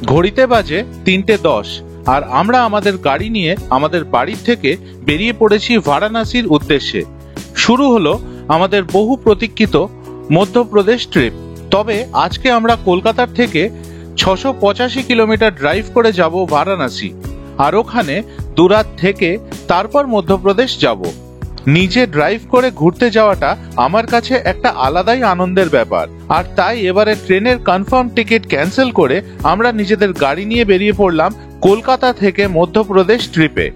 ঘড়িতে বাজে 3:10 আর আমরা আমাদের গাড়ি নিয়ে আমাদের বাড়ি থেকে বেরিয়ে পড়েছি বারাণসীর উদ্দেশ্যে। শুরু হলো আমাদের বহু প্রতীক্ষিত মধ্যপ্রদেশ ট্রিপ। তবে আজকে আমরা কলকাতার থেকে 685 কিলোমিটার ড্রাইভ করে যাব বারাণসী, আর ওখানে দুরাত থেকে তারপর মধ্যপ্রদেশ যাব। নিজে ড্রাইভ করে ঘুরতে যাওয়াটা আমার কাছে একটা আলাদাই আনন্দের ব্যাপার, আর তাই এবারে ট্রেনের কনফার্ম টিকিট ক্যান্সেল করে আমরা নিজেদের গাড়ি নিয়ে বেরিয়ে পড়লাম কলকাতা থেকে মধ্যপ্রদেশ ট্রিপে।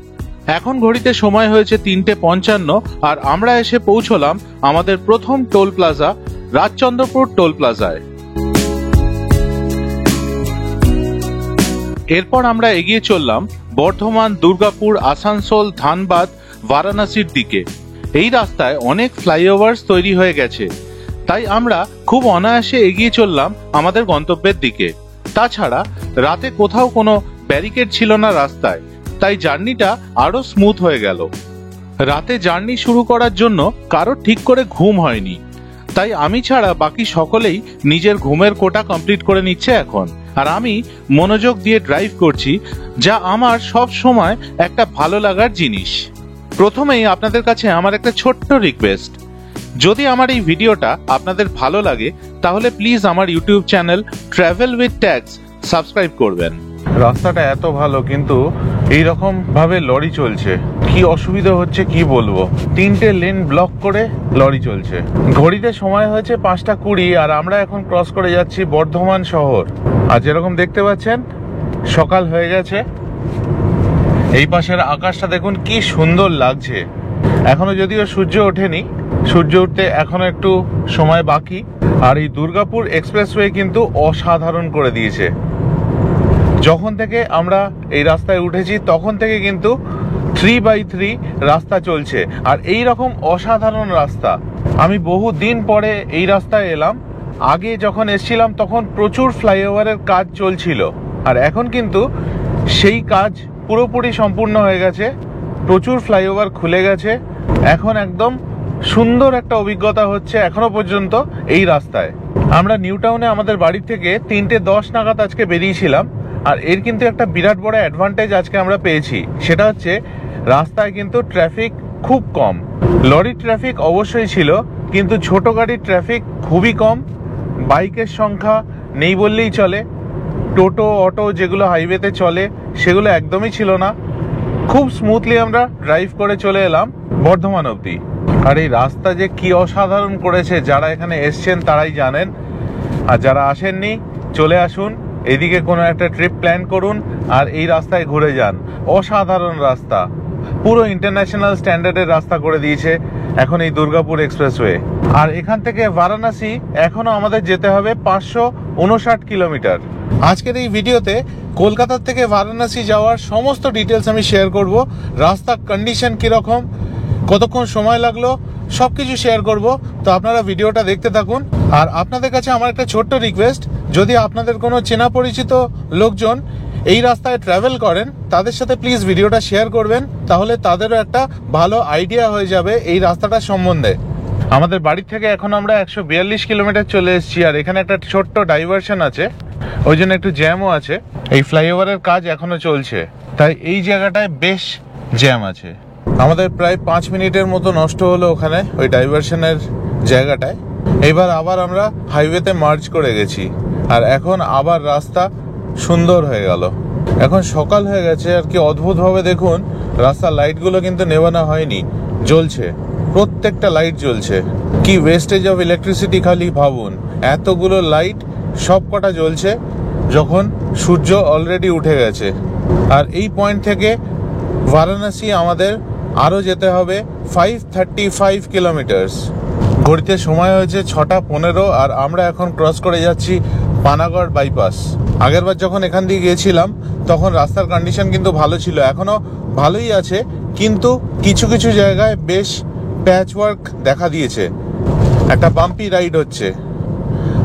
এখন ঘড়িতে সময় হয়েছে 3:55 আর আমরা এসে পৌঁছলাম আমাদের প্রথম টোল প্লাজা রাজচন্দ্রপুর টোল প্লাজায়। এরপর আমরা এগিয়ে চললাম বর্ধমান, দুর্গাপুর, আসানসোল, ধানবাদ, বারাণসীর দিকে। এই রাস্তায় অনেক ফ্লাইওভার তৈরি হয়ে গেছে, তাই আমরা খুব অনায়াসে এগিয়ে চললাম আমাদের গন্তব্যের দিকে। তাছাড়া রাতে কোথাও কোনো ব্যারিকেড ছিল না রাস্তায়, তাই জার্নিটা আরো স্মুথ হয়ে গেল। রাতে জার্নি শুরু করার জন্য কারো ঠিক করে ঘুম হয়নি, তাই আমি ছাড়া বাকি সকলেই নিজের ঘুমের কোটা কমপ্লিট করে নিচ্ছে এখন। আর আমি মনোযোগ দিয়ে ড্রাইভ করছি, যা আমার সব সময় একটা ভালো লাগার জিনিস। প্রথমেই আপনাদের কাছে আমার একটা ছোট্ট রিকোয়েস্ট, যদি আমার এই ভিডিওটা আপনাদের ভালো লাগে তাহলে প্লিজ আমার YouTube channel travel with tags subscribe করবেন। রাস্তাটা এত ভালো, কিন্তু এইরকম ভাবে লরি চলছে, কি অসুবিধা হচ্ছে কি বলবো। 3টে লেন ব্লক করে লরি চলছে। ঘড়িতে সময় হয়েছে 5:20 আর আমরা এখন ক্রস করে যাচ্ছি বর্ধমান শহর। আর যেরকম দেখতে পাচ্ছেন সকাল হয়ে গেছে। এই পাশের আকাশটা দেখুন কি সুন্দর লাগছে। এখনো যদিও সূর্য ওঠেনি, সূর্য উঠতে এখনো একটু সময় বাকি। আর এই দুর্গাপুর এক্সপ্রেসওয়ে কিন্তু অসাধারণ করে দিয়েছে। যখন থেকে আমরা এই রাস্তায় উঠেছি তখন থেকে কিন্তু 3x3 রাস্তা চলছে, আর এই রকম অসাধারণ রাস্তা আমি বহু দিন পরে এই রাস্তায় এলাম। আগে যখন এসেছিলাম তখন প্রচুর ফ্লাইওভারের কাজ চলছিল, আর এখন কিন্তু সেই কাজ পুরোপুরি সম্পূর্ণ হয়ে গেছে। প্রচুর ফ্লাইওভার খুলে গেছে। এখন একদম সুন্দর একটা অভিজ্ঞতা হচ্ছে এখনো পর্যন্ত এই রাস্তায়। আমরা নিউ টাউনে আমাদের বাড়ি থেকে 3:10 নাগাদ আজকে বেরিয়েছিলাম, আর এর কিন্তু একটা বিরাট বড় অ্যাডভান্টেজ আজকে আমরা পেয়েছি। সেটা হচ্ছে রাস্তায় কিন্তু ট্রাফিক খুব কম। লরির ট্রাফিক অবশ্যই ছিল, কিন্তু ছোট গাড়ির ট্রাফিক খুবই কম। বাইকের সংখ্যা নেই বললেই চলে। টোটো, অটো যেগুলো হাইওয়েতে চলে সেগুলো একদমই ছিল না। খুব স্মুথলি আমরা ড্রাইভ করে চলে এলাম বর্ধমান অবধি। আর এই রাস্তা যে কি অসাধারণ করেছে, যারা এখানে এসছেন তারাই জানেন, আর যারা আসেননি চলে আসুন, এদিকে কোনো একটা ট্রিপ প্ল্যান করুন আর এই রাস্তায় ঘুরে যান। অসাধারণ রাস্তা, পুরো ইন্টারন্যাশনাল স্ট্যান্ডার্ডের রাস্তা করে দিয়েছে এখন এই দুর্গাপুর এক্সপ্রেসওয়ে। আর এখান থেকে বারাণসী এখনো আমাদের যেতে হবে 559 কিলোমিটার। আজকের এই ভিডিওতে কলকাতা থেকে বারাণসী যাওয়ার সমস্ত ডিটেলস আমি শেয়ার করব। রাস্তার কন্ডিশন কিরকম, কতক্ষণ সময় লাগলো, সবকিছু শেয়ার করব। তো আপনারা ভিডিওটা দেখতে থাকুন। আর আপনাদের কাছে আমার একটা ছোট্ট রিকোয়েস্ট, যদি আপনাদের কোনো চেনা পরিচিত লোকজন এই রাস্তায় ট্রাভেল করেন তাদের সাথে প্লিজ ভিডিওটা শেয়ার করবেন, তাহলে তাদেরও একটা ভালো আইডিয়া হয়ে যাবে এই রাস্তাটার সম্বন্ধে। আমাদের বাড়ি থেকে এখন আমরা 142 কিলোমিটার চলে এসেছি, আর এখানে একটা ছোট্ট ডাইভারশন আছে, ওই জন্য একটু জ্যামও আছে। এই ফ্লাইওভারের কাজ এখনো চলছে, তাই এই জায়গাটায় বেশ জ্যাম আছে। আমাদের প্রায় 5 মিনিটের মতো নষ্ট হলো ওখানে ওই ডাইভারশনের জায়গাটায়। এবার আবার আমরা হাইওয়েতে মার্জ করে গেছি, আর এখন আবার রাস্তা সুন্দর হয়ে গেল। এখন সকাল হয়ে গেছে, আর কি অদ্ভুতভাবে দেখুন রাস্তার লাইটগুলো কিন্তু নেভানো হয়নি, জ্বলছে, প্রত্যেকটা লাইট জ্বলছে। কি ওয়েস্টেজ অফ ইলেকট্রিসিটি, খালি ভাবুন, এতগুলো লাইট সব কটা জ্বলছে যখন সূর্য অলরেডি উঠে গেছে। আর এই পয়েন্ট থেকে বারাণসী আমাদের আরও যেতে হবে 535 কিলোমিটার্স। ঘড়িতে সময় হয়েছে 6:15 আর আমরা এখন ক্রস করে যাচ্ছি পানাগড় বাইপাস। আগেরবার যখন এখান দিয়ে গিয়েছিলাম তখন রাস্তার কন্ডিশন কিন্তু ভালো ছিল, এখনো ভালোই আছে, কিন্তু কিছু কিছু জায়গায় বেশ প্যাচ ওয়ার্ক দেখা দিয়েছে, একটা বাম্পি রাইড হচ্ছে।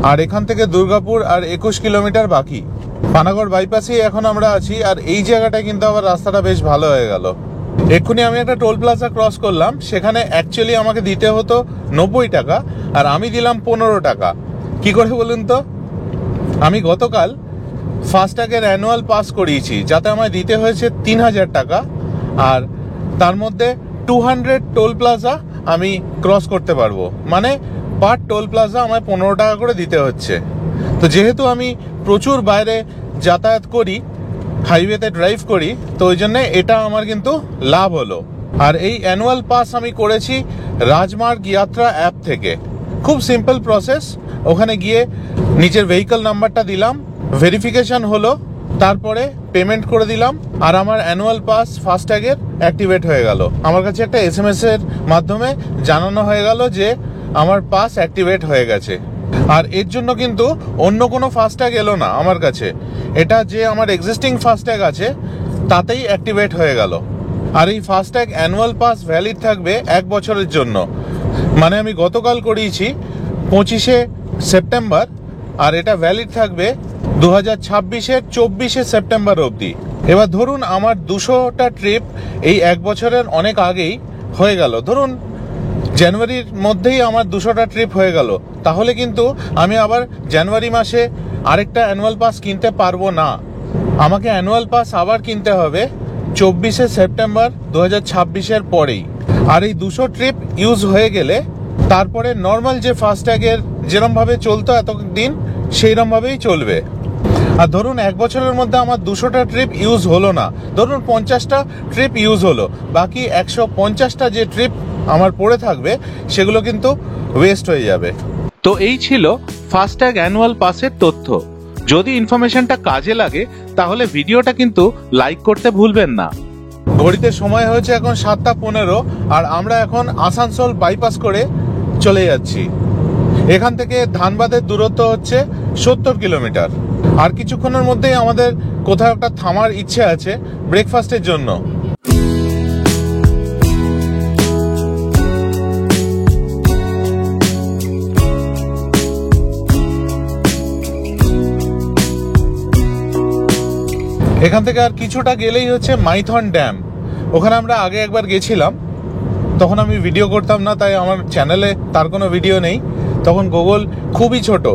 আর এখান থেকে দুর্গাপুর আর 21 কিলোমিটার বাকি। পানাগড় বাইপাসেই এখন আমরা আছি, আর এই জায়গাটায় কিন্তু আবার রাস্তাটা বেশ ভালো হয়ে গেল। এক্ষুনি আমি একটা টোল প্লাজা ক্রস করলাম, সেখানে অ্যাকচুয়ালি আমাকে দিতে হতো 90 টাকা, আর আমি দিলাম 15 টাকা। কি করে বলুন তো? আমি গতকাল ফাস্ট্যাগের অ্যানুয়াল পাস করিয়েছি, যাতে আমায় দিতে হয়েছে 3000 টাকা, আর তার মধ্যে 200 টোল প্লাজা আমি ক্রস করতে পারবো, মানে পার টোল প্লাজা আমায় 15 টাকা করে দিতে হচ্ছে। তো যেহেতু আমি প্রচুর বাইরে যাতায়াত করি, হাইওয়েতে ড্রাইভ করি, তো ওই জন্যে এটা আমার কিন্তু লাভ হলো। আর এই অ্যানুয়াল পাস আমি করেছি রাজমার্গ যাত্রা অ্যাপ থেকে। খুব সিম্পল প্রসেস। ওখানে গিয়ে নিজের ভেহিকল নাম্বারটা দিলাম, ভেরিফিকেশন হলো, তারপরে পেমেন্ট করে দিলাম, আর আমার অ্যানুয়াল পাস ফাস্ট্যাগের অ্যাক্টিভেট হয়ে গেল। আমার কাছে একটা SMS এর মাধ্যমে জানানো হয়ে গেল যে আমার পাস অ্যাক্টিভেট হয়ে গেছে। আর এর জন্য কিন্তু অন্য কোনো ফাস্ট্যাগ এলো না আমার কাছে, এটা যে আমার এক্সিস্টিং ফাস্ট্যাগ আছে তাতেই অ্যাক্টিভেট হয়ে গেল। আর এই ফাস্ট্যাগ অ্যানুয়াল পাস ভ্যালিড থাকবে 1 বছরের জন্য, মানে আমি গতকাল করিয়েছি 25শে সেপ্টেম্বর, আর এটা ভ্যালিড থাকবে 2026-এর 24শে সেপ্টেম্বর অবধি। এবার ধরুন আমার 200টা ট্রিপ এই 1 বছরের অনেক আগেই হয়ে গেল, ধরুন জানুয়ারির মধ্যেই আমার 200টা ট্রিপ হয়ে গেল, তাহলে কিন্তু আমি আবার জানুয়ারি মাসে আরেকটা অ্যানুয়াল পাস কিনতে পারবো না। আমাকে অ্যানুয়াল পাস আবার কিনতে হবে 24শে সেপ্টেম্বর 2026-এর পরেই। আর এই 200 ট্রিপ ইউজ হয়ে গেলে তারপরে নর্মাল যে ফাস্ট্যাগের যেরমভাবে চলতো এতদিন সেইরমভাবেই চলবে। আর ধরুন 1 বছরের মধ্যে আমার 200টা ট্রিপ ইউজ হলো না, ধরুন 50টা ট্রিপ ইউজ হলো, বাকি 150টা যে ট্রিপ আমার পড়ে থাকবে সেগুলো কিন্তু ওয়েস্ট হয়ে যাবে। তো এই ছিল ফাস্ট্যাগ অ্যানুয়াল পাসের তথ্য। যদি ইনফরমেশনটা কাজে লাগে তাহলে ভিডিওটা কিন্তু লাইক করতে ভুলবেন না। ঘড়িতে সময় হয়েছে এখন 7:15, আর আমরা এখন আসানসোল বাইপাস করে চলে যাচ্ছি। এখান থেকে ধানবাদের দূরত্ব হচ্ছে 70 কিলোমিটার। আর কিছুক্ষণের মধ্যেই আমাদের কোথাও একটা থামার ইচ্ছে আছে ব্রেকফাস্টের জন্য। এখান থেকে আর কিছুটা গেলেই হচ্ছে মাইথন ড্যাম। ওখানে আমরা আগে একবার গেছিলাম, তখন আমি ভিডিও করতাম না, তাই আমার চ্যানেলে তার কোনো ভিডিও নেই। তখন গুগল খুবই ছোট,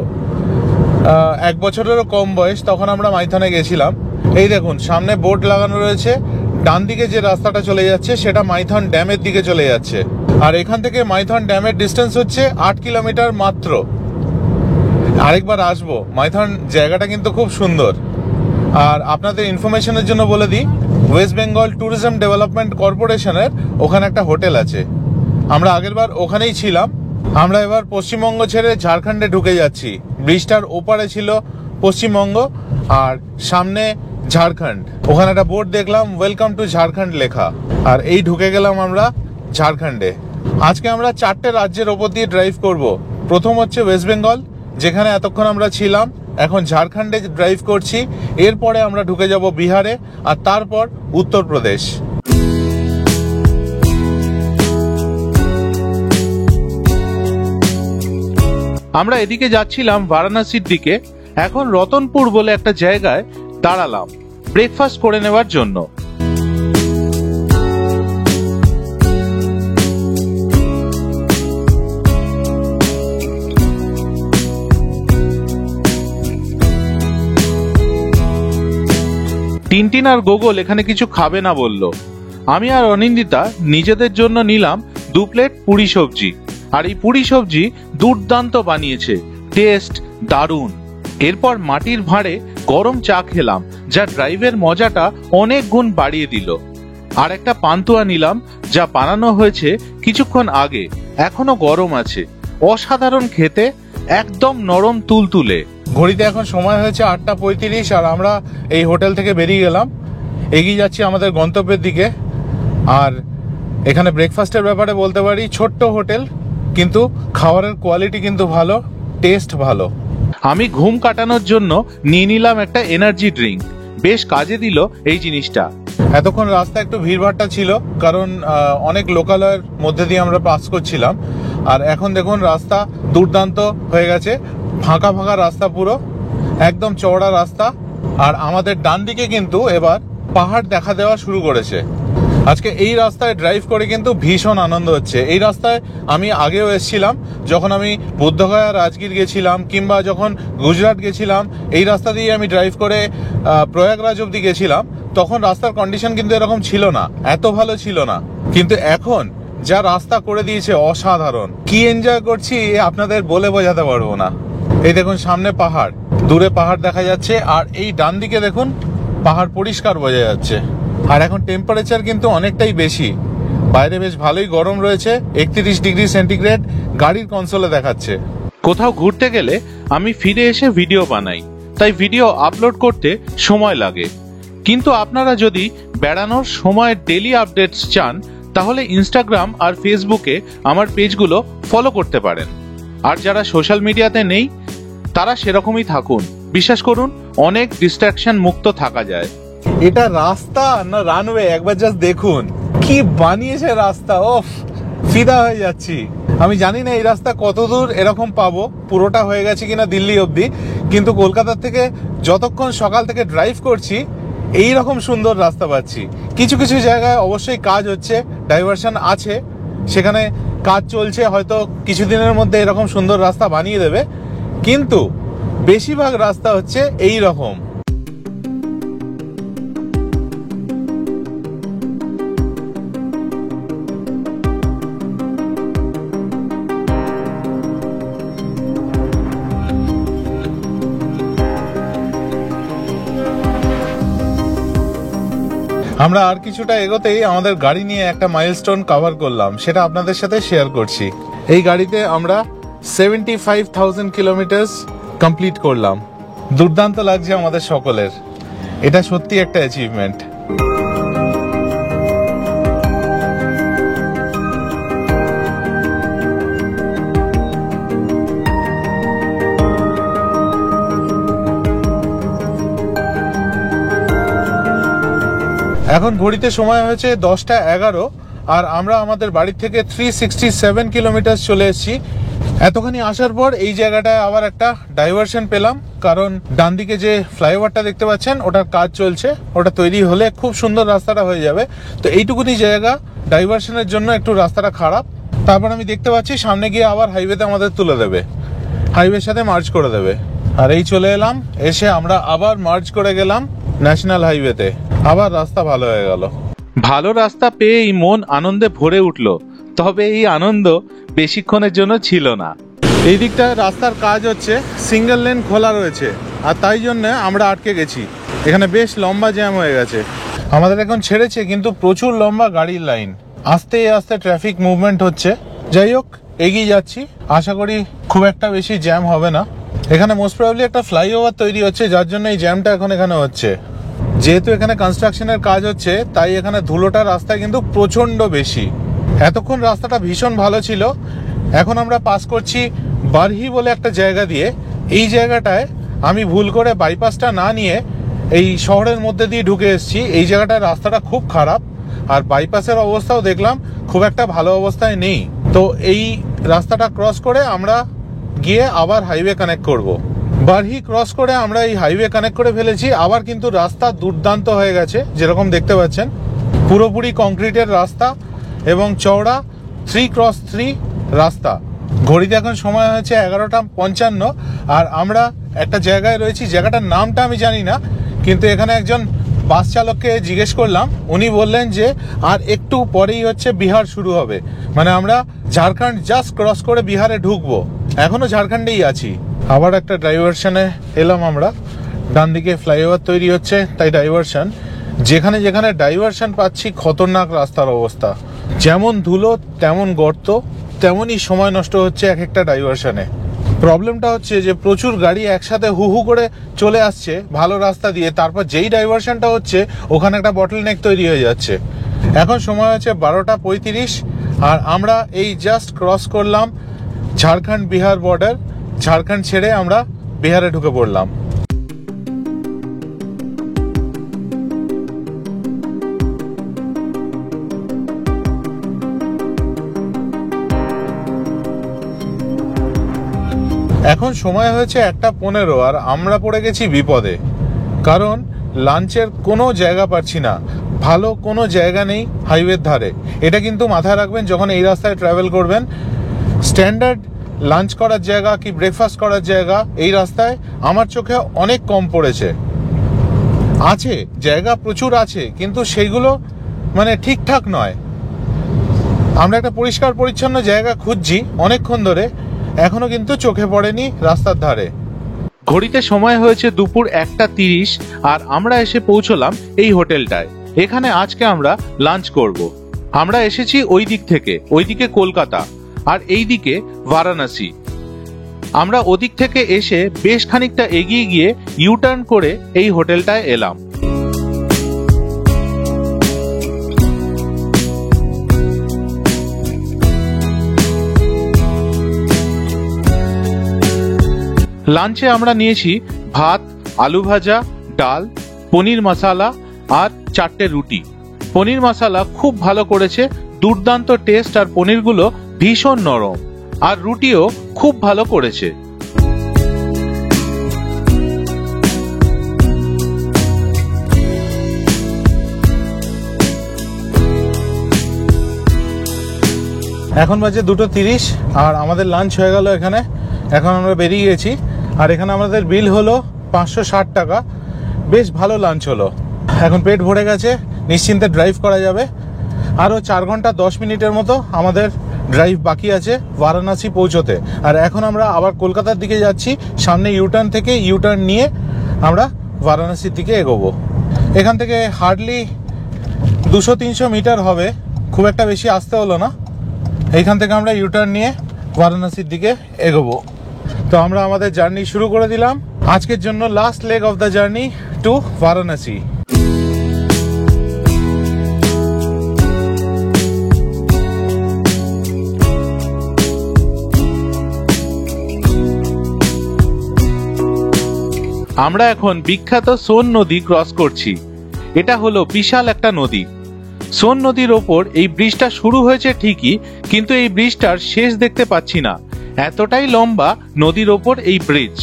1 বছরেরও কম বয়স, তখন আমরা মাইথনে গেছিলাম। এই দেখুন সামনে বোর্ড লাগানো রয়েছে, ডান দিকে যে রাস্তাটা চলে যাচ্ছে সেটা মাইথন ড্যামের দিকে চলে যাচ্ছে। আর এখান থেকে মাইথন ড্যামের ডিস্টেন্স হচ্ছে 8 কিলোমিটার মাত্র। আরেকবার আসবো, মাইথন জায়গাটা কিন্তু খুব সুন্দর। আর আপনাদের ইনফরমেশনের জন্য বলে দিই, ওয়েস্ট বেঙ্গল ট্যুরিজম ডেভেলপমেন্ট কর্পোরেশনের ওখানে একটা হোটেল আছে, আমরা আগেরবার ওখানেই ছিলাম। আমরা এবার পশ্চিমবঙ্গ ছেড়ে ঝাড়খণ্ডে ঢুকে যাচ্ছি। ব্রিজটার ওপারে ছিল পশ্চিমবঙ্গ আর সামনে ঝাড়খণ্ড। ওখানে একটা বোর্ড দেখলাম ওয়েলকাম টু ঝাড়খণ্ড লেখা, আর এই ঢুকে গেলাম আমরা ঝাড়খণ্ডে। আজকে আমরা 4টে রাজ্যের ওপর দিয়ে ড্রাইভ করব। প্রথম হচ্ছে ওয়েস্ট বেঙ্গল, যেখানে এতক্ষণ আমরা ছিলাম। এখন ঝাড়খণ্ডে ড্রাইভ করছি, এরপরে আমরা ঢুকে যাব বিহারে, আর তারপর উত্তরপ্রদেশ। আমরা এদিকে যাচ্ছিলাম বারাণসীর দিকে। এখন রতনপুর বলে একটা জায়গায় দাঁড়ালাম ব্রেকফাস্ট করে নেওয়ার জন্য। টিনটিন আর গোগল এখানে কিছু খাবে না বলল। আমি আর অনিন্দিতা নিজেদের জন্য নিলাম 2 প্লেট পুরি সবজি। আর এই পুরি সবজি দুর্দান্ত বানিয়েছে, টেস্ট দারুণ। এরপর মাটির ভাঁড়ে গরম চা খেলাম, যা ড্রাইভের মজাটা অনেক গুণ বাড়িয়ে দিল। আর একটা পান্তুয়া নিলাম, যা বানানো হয়েছে কিছুক্ষণ আগে, এখনো গরম আছে। অসাধারণ খেতে, একদম নরম তুলতুলে। ঘড়িতে এখন সময় হয়েছে 8:35, আর আমরা এই হোটেল থেকে বেরিয়ে গেলাম, এগিয়ে যাচ্ছি আমাদের গন্তব্যের দিকে। আর এখানে ব্রেকফাস্টের ব্যাপারে বলতে পারি, ছোট্ট হোটেল, কিন্তু খাবারের কোয়ালিটি কিন্তু ভালো, টেস্ট ভালো। আমি ঘুম কাটানোর জন্য নিয়ে নিলাম একটা এনার্জি ড্রিঙ্ক, বেশ কাজে দিল এই জিনিসটা। এতক্ষণ রাস্তা একটু ভিড়ভাট্টা ছিল, কারণ অনেক লোকালয়ের মধ্যে দিয়ে আমরা পাস করছিলাম। আর এখন দেখুন রাস্তা দুর্দান্ত হয়ে গেছে, ফাঁকা ফাঁকা রাস্তা, পুরো একদম চওড়া রাস্তা। আর আমাদের ডান দিকে কিন্তু এবার পাহাড় দেখা দেওয়া শুরু করেছে। আজকে এই রাস্তায় ড্রাইভ করে কিন্তু ভীষণ আনন্দ হচ্ছে। এই রাস্তায় আমি আগেও এসেছিলাম, যখন আমি বুদ্ধগয়া রাজগীর গেছিলাম কিংবা যখন গুজরাট গেছিলাম, এই রাস্তা দিয়ে আমি ড্রাইভ করে প্রয়াগরাজ অব্দি গেছিলাম। তখন রাস্তার কন্ডিশন কিন্তু এরকম ছিল না, এত ভালো ছিল না। কিন্তু এখন যা রাস্তা করে দিয়েছে অসাধারণ। কি এনজয় করছি আপনাদের বলে বোঝাতে পারবো না। এই দেখুন সামনে পাহাড়, দূরে পাহাড় দেখা যাচ্ছে, আর এই ডান দিকে দেখুন পাহাড় পরিষ্কার বোঝা যাচ্ছে। আর এখন টেম্পারেচার কিন্তু অনেকটাই বেশি, বাইরে বেশ ভালোই গরম রয়েছে, 31 ডিগ্রি সেন্টিগ্রেড গাড়ির কনসোলে দেখাচ্ছে। কোথাও ঘুরতে গেলে আমি ফিরে এসে ভিডিও বানাই, তাই ভিডিও আপলোড করতে সময় লাগে। কিন্তু আপনারা যদি বেড়ানোর সময়ের ডেলি আপডেটস চান, তাহলে ইনস্টাগ্রাম আর ফেসবুকে আমার পেজগুলো ফলো করতে পারেন। আর যারা সোশ্যাল মিডিয়াতে নেই, তারা সেরকমই থাকুন। বিশ্বাস করুন, অনেক ডিস্ট্রাকশন মুক্ত থাকা যায়। এটা রাস্তা না রানওয়ে, একবার জাস্ট দেখুন কি বানিয়েছে রাস্তা। ওফ, ফিদা হয়ে যাচ্ছি। আমি জানি না এই রাস্তা কত দূর এরকম পাবো, পুরোটা হয়ে গেছে কিনা দিল্লি অবধি, কিন্তু কলকাতা থেকে যতক্ষণ সকাল থেকে ড্রাইভ করছি এই রকম সুন্দর রাস্তা পাচ্ছি। কিছু কিছু জায়গায় অবশ্যই কাজ হচ্ছে, ডাইভারশন আছে, সেখানে কাজ চলছে, হয়তো কিছুদিনের মধ্যে এরকম সুন্দর রাস্তা বানিয়ে দেবে, কিন্তু বেশিরভাগ রাস্তা হচ্ছে এই রকম। আমরা আর কিছুটা এগোতেই আমাদের গাড়ি নিয়ে একটা মাইলস্টোন কভার করলাম, সেটা আপনাদের সাথে শেয়ার করছি। এই গাড়িতে আমরা 75,000 কিলোমিটার কমপ্লিট করলাম। দুর্দান্ত লাগছে আমাদের সকলের, এটা সত্যি একটা অ্যাচিভমেন্ট। এখন ঘড়িতে সময় হয়েছে 10:11, আর আমরা আমাদের বাড়ি থেকে 367 কিলোমিটার চলে এসেছি। এতখানি আসার পর এই জায়গাটায় আবার একটা ডাইভারশন পেলাম, কারণ ডান দিকে যে ফ্লাইওভারটা দেখতে পাচ্ছেন ওটার কাজ চলছে, ওটা তৈরি হলে খুব সুন্দর রাস্তাটা হয়ে যাবে। তো এইটুকুনি জায়গা ডাইভারশনের জন্য একটু রাস্তাটা খারাপ। তারপর আমি দেখতে পাচ্ছি সামনে গিয়ে আবার হাইওয়েতে আমাদের তুলে দেবে, হাইওয়ের সাথে মার্জ করে দেবে। আর এই চলে এলাম, এসে আমরা আবার মার্জ করে গেলাম ন্যাশনাল হাইওয়েতে। আবার রাস্তা ভালো হয়ে গেল। ভালো রাস্তা পেয়েই মন আনন্দে ভরে উঠল, তবে এই আনন্দ বেশিক্ষণের জন্য ছিল না। এই দিকটা রাস্তার কাজ হচ্ছে, সিঙ্গেল লেন খোলা রয়েছে, আর তাই জন্য আমরা আটকে গেছি। এখানে বেশ লম্বা জ্যাম হয়ে গেছে। আমাদের এখন ছেড়েছে, কিন্তু প্রচুর লম্বা গাড়ির লাইন, আস্তে আস্তে ট্রাফিক মুভমেন্ট হচ্ছে। যাই হোক, এগিয়ে যাচ্ছি, আশা করি খুব একটা বেশি জ্যাম হবে না। এখানে মোস্ট প্রবাবলি একটা ফ্লাইওভার তৈরি হচ্ছে, যার জন্য এই জ্যামটা এখন এখানে হচ্ছে। যেহেতু এখানে কনস্ট্রাকশনের কাজ হচ্ছে, তাই এখানে ধুলোটা রাস্তায় কিন্তু প্রচন্ড বেশি। এতক্ষণ রাস্তাটা ভীষণ ভালো ছিল। এখন আমরা পাস করছি বারহি বলে একটা জায়গা দিয়ে। এই জায়গাটায় আমি ভুল করে বাইপাসটা না নিয়ে এই শহরের মধ্যে দিয়ে ঢুকে এসেছি। এই জায়গাটায় রাস্তাটা খুব খারাপ, আর বাইপাসের অবস্থাও দেখলাম খুব একটা ভালো অবস্থায় নেই। তো এই রাস্তাটা ক্রস করে আমরা গিয়ে আবার হাইওয়ে কানেক্ট করব। বারহি ক্রস করে আমরা এই হাইওয়ে কানেক্ট করে ফেলেছি। আবার কিন্তু রাস্তা দুর্দান্ত হয়ে গেছে, যেরকম দেখতে পাচ্ছেন পুরোপুরি কংক্রিটের রাস্তা এবং চওড়া 3x3 রাস্তা। ঘড়িতে এখন সময় হয়েছে 11:55, আর আমরা একটা জায়গায় রয়েছি, জায়গাটার নামটা আমি জানি না, কিন্তু এখানে একজন বাস চালককে জিজ্ঞেস করলাম, উনি বললেন যে আর একটু পরেই হচ্ছে বিহার শুরু হবে, মানে আমরা ঝাড়খণ্ড জাস্ট ক্রস করে বিহারে ঢুকবো। এখনো ঝাড়খণ্ডেই আছি। আবার একটা ডাইভারশনে এলাম আমরা, ডান দিকে ফ্লাইওভার তৈরি হচ্ছে, তাই ডাইভারশন। যেখানে যেখানে ডাইভারশন পাচ্ছি খতরনাক রাস্তার অবস্থা, যেমন ধুলো তেমন গর্ত, তেমনই সময় নষ্ট হচ্ছে এক একটা ডাইভারশনে। প্রবলেমটা হচ্ছে যে প্রচুর গাড়ি একসাথে হু হু করে চলে আসছে ভালো রাস্তা দিয়ে, তারপর যেই ডাইভারশনটা হচ্ছে ওখানে একটা বটলনেক তৈরি হয়ে যাচ্ছে। এখন সময় হচ্ছে 12:35, আর আমরা এই জাস্ট ক্রস করলাম ঝাড়খণ্ড বিহার বর্ডার। ঝাড়খণ্ড ছেড়ে আমরা বিহারে ঢুকে পড়লাম। এখন সময় হয়েছে 1:15, আর আমরা পড়ে গেছি বিপদে, কারণ লাঞ্চের কোনো জায়গা পাচ্ছি না। ভালো কোনো জায়গা নেই হাইওয়ের ধারে। এটা কিন্তু মাথায় রাখবেন যখন এই রাস্তায় ট্রাভেল করবেন। স্ট্যান্ডার্ড লাঞ্চ করার জায়গা কি ব্রেকফাস্ট করার জায়গা এই রাস্তায় আমার চোখে অনেক কম পড়েছে। আছে জায়গা প্রচুর আছে, কিন্তু সেইগুলো মানে ঠিকঠাক নয়। আমরা একটা পরিষ্কার পরিচ্ছন্ন জায়গা খুঁজছি অনেকক্ষণ ধরে, এখনো কিন্তু চোখে পড়েনি রাস্তার ধারে। ঘড়িতে সময় হয়েছে দুপুর 1:30 আর আমরা এসে পৌঁছলাম এই হোটেলটায়। এখানে আজকে আমরা লাঞ্চ করব। আমরা এসেছি ওই দিক থেকে, ওইদিকে কলকাতা আর এই দিকে বারাণসী। আমরা ওদিক থেকে এসে বেশ খানিকটা এগিয়ে গিয়ে ইউটার্ন করে এই হোটেলটায় এলাম। লাঞ্চে আমরা নিয়েছি ভাত, আলু ভাজা, ডাল, পনির মশালা আর 4টে রুটি। পনির মশালা খুব ভালো করেছে, দুর্দান্ত টেস্ট, আর পনিরগুলো ভীষণ নরম, আর রুটিও খুব ভালো করেছে। এখন বাজে 2:30 আর আমাদের লাঞ্চ হয়ে গেল এখানে। এখন আমরা বেরিয়ে গেছি আর এখানে আমাদের বিল হলো 560 টাকা। বেশ ভালো লাঞ্চ হলো। এখন পেট ভরে গেছে, নিশ্চিন্তে ড্রাইভ করা যাবে। আরও 4 ঘন্টা 10 মিনিটের মতো আমাদের ড্রাইভ বাকি আছে বারাণসী পৌঁছতে। আর এখন আমরা আবার কলকাতার দিকে যাচ্ছি। সামনে ইউটার্ন থেকে ইউটার্ন নিয়ে আমরা বারাণসীর দিকে এগোবো। এখান থেকে হার্ডলি 200-300 মিটার হবে, খুব একটা বেশি আসতে হলো না। এইখান থেকে আমরা ইউটার্ন নিয়ে বারাণসীর দিকে এগোবো। তো আমরা আমাদের জার্নি শুরু করে দিলাম আজকের জন্য, last leg of the journey to Varanasi. আমরা এখন বিখ্যাত সোন নদী ক্রস করছি। এটা হলো বিশাল একটা নদী। সোন নদীর ওপর এই ব্রিজটা শুরু হয়েছে ঠিকই, কিন্তু এই ব্রিজটার শেষ দেখতে পাচ্ছি না, এতটাই লম্বা নদীর ওপর এই ব্রিজ।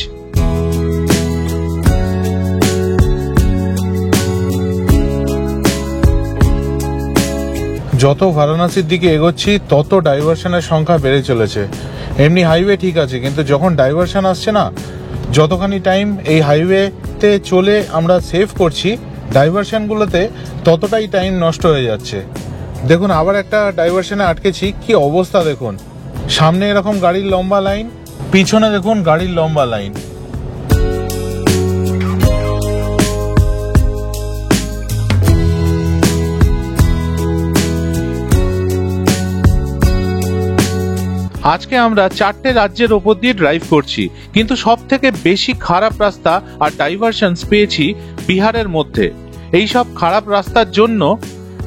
যত বারাণসীর দিকে এগোচ্ছি তত ডাইভারশনের সংখ্যা বেড়ে চলেছে। এমনি হাইওয়ে ঠিক আছে, কিন্তু যখন ডাইভারশন আসছে না, যতখানি টাইম এই হাইওয়েতে চলে আমরা সেভ করছি, ডাইভারশনগুলোতে ততটাই টাইম নষ্ট হয়ে যাচ্ছে। দেখুন আবার একটা ডাইভারশনে আটকেছি, কি অবস্থা দেখুন। সামনে এরকম গাড়ির লম্বা লাইন, পিছনে দেখুন গাড়ির লম্বা লাইন। আজকে আমরা 4টে রাজ্যের ওপর দিয়ে ড্রাইভ করছি, কিন্তু সব থেকে বেশি খারাপ রাস্তা আর ডাইভারশন পেয়েছি বিহারের মধ্যে। এই সব খারাপ রাস্তার জন্য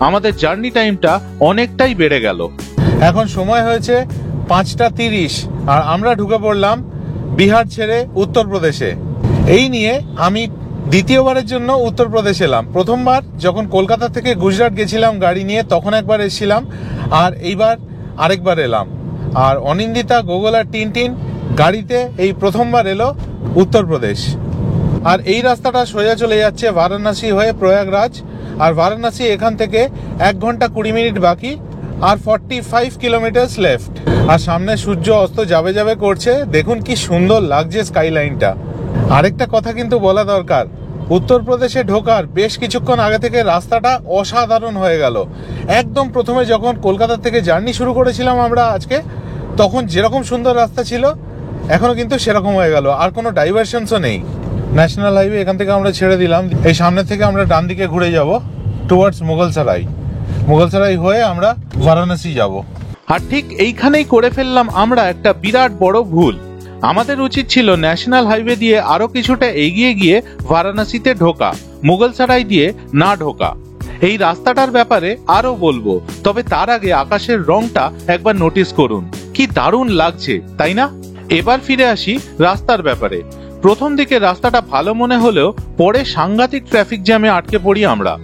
আমাদের জার্নি টাইমটা অনেকটাই বেড়ে গেল। এখন সময় হয়েছে 5:30 আর আমরা ঢুকে পড়লাম বিহার ছেড়ে উত্তরপ্রদেশে। এই নিয়ে আমি দ্বিতীয়বারের জন্য উত্তরপ্রদেশ এলাম। প্রথমবার যখন কলকাতা থেকে গুজরাট গেছিলাম গাড়ি নিয়ে, তখন একবার এসেছিলাম, আর এইবার আরেকবার এলাম। আর অনিন্দিতা, গোগল আর টিনটিন গাড়িতে এই প্রথমবার এলো উত্তরপ্রদেশ। আর এই রাস্তাটা সোজা চলে যাচ্ছে বারাণসী হয়ে প্রয়াগরাজ। আর বারাণসী এখান থেকে 1 ঘন্টা 20 মিনিট বাকি, আর 45 কিলোমিটার লেফট। আর সামনে সূর্য অস্ত যাবে যাবে করছে, দেখুন কি সুন্দর লাগছে স্কাইলাইনটা। আরেকটা কথা কিন্তু বলা দরকার, উত্তরপ্রদেশে ঢোকার বেশ কিছুক্ষণ আগে থেকে রাস্তাটা অসাধারণ হয়ে গেল। একদম প্রথমে যখন কলকাতা থেকে জার্নি শুরু করেছিলাম আমরা আজকে, তখন যেরকম সুন্দর রাস্তা ছিল এখনো কিন্তু সেরকম হয়ে গেল, আর কোনো ডাইভারশনসও নেই। ন্যাশনাল হাইওয়ে এখান থেকে আমরা ছেড়ে দিলাম। এই সামনে থেকে আমরা ডান দিকে ঘুরে যাব টুয়ার্ডস মুঘলসরাই। মুঘলসরাই হয়ে আমরা বারাণসী যাব। আর ঠিক এইখানেই করে ফেললাম আমরা একটা বিরাট বড় ভুল। আমাদের উচিত ছিল ন্যাশনাল হাইওয়ে দিয়ে আরো কিছুটা এগিয়ে গিয়ে বারাণসীতে ঢোকা, মুঘলসরাই দিয়ে না ঢোকা। এই রাস্তাটার ব্যাপারে আরো বলবো, তবে তার আগে আকাশের রংটা একবার নোটিস করুন, কি দারুণ লাগছে তাই না? এবার ফিরে আসি রাস্তার ব্যাপারে। প্রথম দিকে রাস্তাটা ভালো মনে হলেও পরে সাংঘাতিক ট্রাফিক জ্যামে আটকে পড়ি আমরা।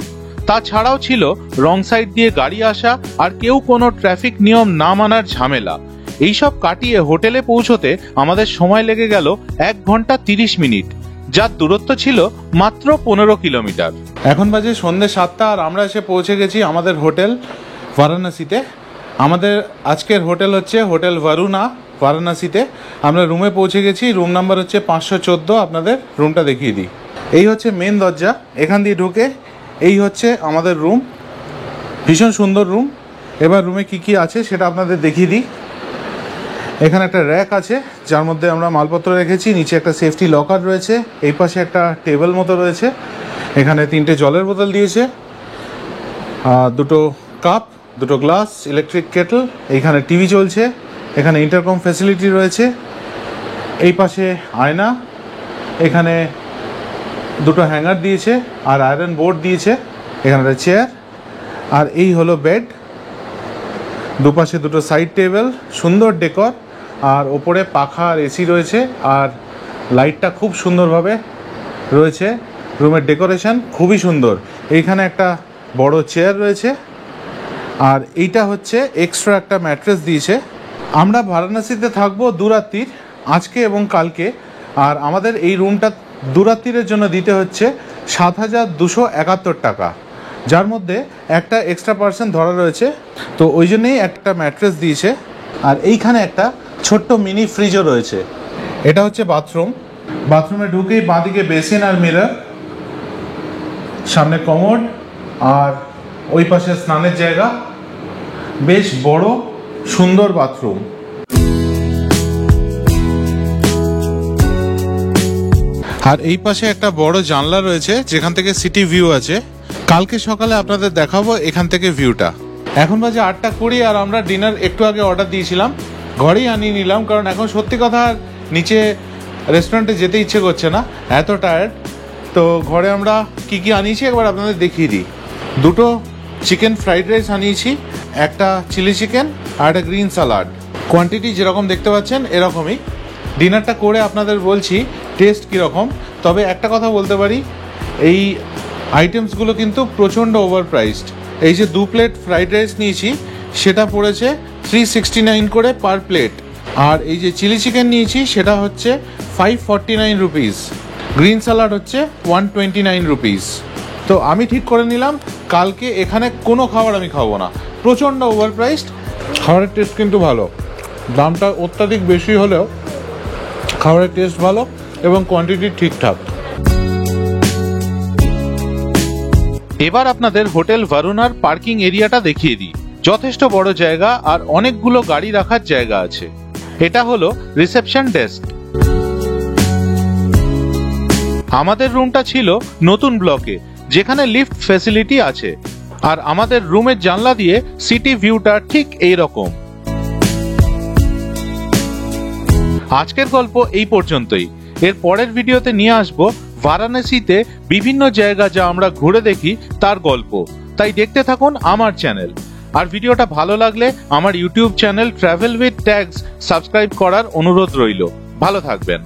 তাছাড়াও ছিল রং সাইড দিয়ে গাড়ি আসা, আর কেউ কোনো ট্রাফিক নিয়ম না মানার ঝামেলা। এইসব কাটিয়ে হোটেলে পৌঁছতে আমাদের সময় লেগে গেল 1 ঘন্টা 30 মিনিট। যার দূরত্ব ছিল মাত্র 15 কিলোমিটার। এখন বাজে সন্ধ্যে 7টা আর আমরা এসে পৌঁছে গেছি আমাদের হোটেল বারাণসীতে। আমাদের আজকের হোটেল হচ্ছে হোটেল ভারুনা বারাণসীতে। আমরা রুমে পৌঁছে গেছি, রুম নাম্বার হচ্ছে 514। আপনাদের রুমটা দেখিয়ে দিই। এই হচ্ছে মেন দরজা, এখান দিয়ে ঢুকে এই হচ্ছে আমাদের রুম। ভীষণ সুন্দর রুম। এবার রুমে কি কি আছে সেটা আপনাদের দেখিয়ে দিই। এখানে একটা র্যাক আছে যার মধ্যে আমরা মালপত্র রেখেছি, নিচে একটা সেফটি লকার রয়েছে, এই পাশে একটা টেবিল মতো রয়েছে, এখানে 3টে জলের বোতল দিয়েছে, 2টো কাপ, 2টো গ্লাস, ইলেকট্রিক কেটল, এইখানে টিভি চলছে, এখানে ইন্টারকম ফ্যাসিলিটি রয়েছে, এই পাশে আয়না, এখানে 2টো হ্যাঙ্গার দিয়েছে আর আয়রন বোর্ড দিয়েছে, এখানে একটা চেয়ার, আর এই হলো বেড, দুপাশে 2টো সাইড টেবিল, সুন্দর ডেকর, আর ওপরে পাখা আর এসি রয়েছে, আর লাইটটা খুব সুন্দরভাবে রয়েছে। রুমের ডেকোরেশন খুবই সুন্দর। এইখানে একটা বড় চেয়ার রয়েছে, আর এইটা হচ্ছে এক্সট্রা একটা ম্যাট্রেস দিয়েছে। আমরা বারাণসীতে থাকবো 2 রাত্রির, আজকে এবং কালকে, আর আমাদের এই রুমটা 2 রাত্রির জন্য দিতে হচ্ছে 7,271 টাকা, যার মধ্যে একটা এক্সট্রা পার্সেন ধরা রয়েছে, তো ওই জন্যেই একটা ম্যাট্রেস দিয়েছে। আর এইখানে একটা ছোট্ট মিনি ফ্রিজও রয়েছে। এটা হচ্ছে বাথরুম। বাথরুমে ঢুকেই বাঁদিকে বেসিন আর মিরর, সামনে কমোড, আর ওই পাশে স্নানের জায়গা। বেশ বড় সুন্দর বাথরুম। আর এই পাশে একটা বড় জানলা রয়েছে যেখান থেকে সিটি ভিউ আছে। কালকে সকালে আপনাদের দেখাবো এখান থেকে ভিউটা। এখন বাজে 8:20 আর আমরা ডিনার একটু আগে অর্ডার দিয়েছিলাম, ঘরেই আনিয়ে নিলাম, কারণ এখন সত্যি কথা আর নিচে রেস্টুরেন্টে যেতে ইচ্ছে করছে না, এত টায়ার্ড। তো ঘরে আমরা কি কি আনিয়েছি একবার আপনাদের দেখিয়ে দিই। 2টো চিকেন ফ্রাইড রাইস আনিয়েছি, একটা চিলি চিকেন আর একটা গ্রিন স্যালাড। কোয়ান্টিটি যেরকম দেখতে পাচ্ছেন এরকমই। ডিনারটা করে আপনাদের বলছি টেস্ট কীরকম। তবে একটা কথা বলতে পারি, এই আইটেমসগুলো কিন্তু প্রচণ্ড ওভার প্রাইসড। এই যে 2 প্লেট ফ্রাইড রাইস নিয়েছি সেটা পড়েছে 369 করে পার প্লেট, আর এই যে চিলি চিকেন নিয়েছি সেটা হচ্ছে 549 রুপিস, গ্রিন স্যালাড হচ্ছে 129 রুপিস। তো আমি ঠিক করে নিলাম কালকে এখানে কোনো খাবার আমি খাবো না, প্রচণ্ড ওভার প্রাইসড। খাবারের টেস্ট কিন্তু ভালো, দামটা অত্যাধিক বেশি হলেও খাবারের টেস্ট ভালো এবং কোয়ান্টিটি ঠিকঠাক। এবার আপনাদের হোটেল ভারুনার পার্কিং এরিয়াটা দেখিয়ে দিই। যথেষ্ট বড় জায়গা আর অনেকগুলো গাড়ি রাখার জায়গা আছে। এটা হলো রিসেপশন ডেস্ক। আমাদের রুমটা ছিল নতুন ব্লকে, যেখানে লিফট ফ্যাসিলিটি আছে, আর আমাদের রুমের জানলা দিয়ে সিটি ভিউটা ঠিক এই রকম। আজকের গল্প এই পর্যন্তই। এর পরের ভিডিওতে নিয়ে আসবো বারাণসীতে বিভিন্ন জায়গা যা আমরা ঘুরে দেখি তার গল্প। তাই দেখতে থাকুন আমার চ্যানেল। আর ভিডিওটা ভালো লাগলে আমার YouTube channel travel with tags subscribe করার অনুরোধ রইল। ভালো থাকবেন।